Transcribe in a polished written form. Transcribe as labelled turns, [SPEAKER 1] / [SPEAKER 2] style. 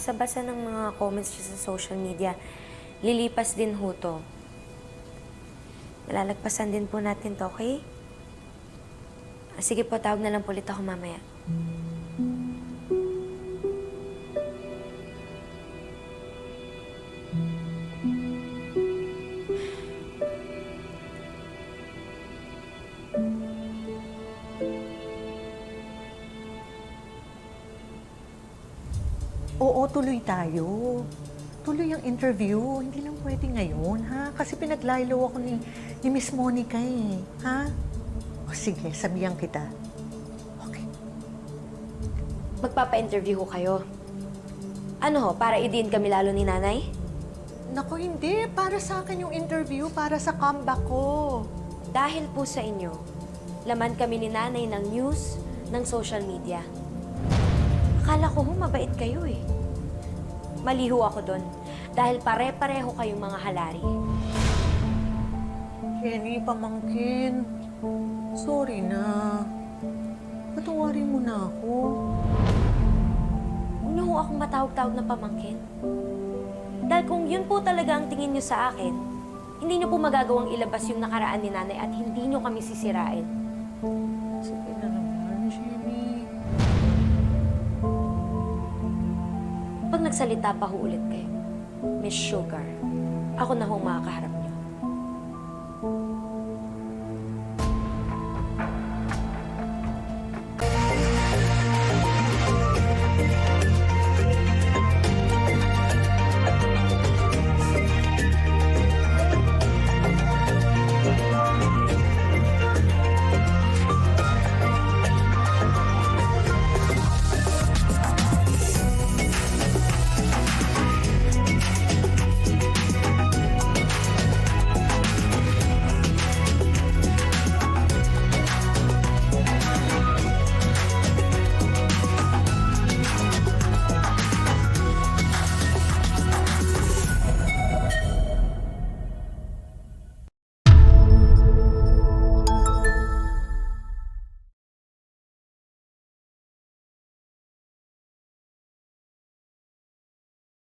[SPEAKER 1] basa-basa ng mga comments niya sa social media, lilipas din ho to. Malalagpasan din po natin to, okay? Sige po, tawag na lang po ulit ako mamaya.
[SPEAKER 2] Oo, tuloy tayo. Tuloy ang interview. Hindi lang pwede ngayon, ha? Kasi pinaglaylo ako ni Miss Monica, eh. Ha? O sige, sabihan kita. Okay.
[SPEAKER 1] Magpapa-interview ho kayo. Ano ho, para idiin kami lalo ni nanay?
[SPEAKER 2] Naku, hindi. Para sa akin yung interview, para sa comeback ko.
[SPEAKER 1] Dahil po sa inyo, laman kami ni nanay ng news, ng social media. Akala ko ho, mabait kayo eh. Maliho ako doon. Dahil pare-pareho kayong mga halari.
[SPEAKER 2] Kenny, pamangkin. Sorry na. Patawarin mo na ako.
[SPEAKER 1] Huwag niyo ho akong matawag-tawag na pamangkin. Dahil kung yun po talaga ang tingin niyo sa akin, hindi niyo po magagawang ilabas yung nakaraan ni nanay at hindi niyo kami sisirain.
[SPEAKER 2] Sige na naman, Jenny.
[SPEAKER 1] Pag nagsalita pa ho ulit kayo, Miss Sugar, ako na ho makakaharap niyo.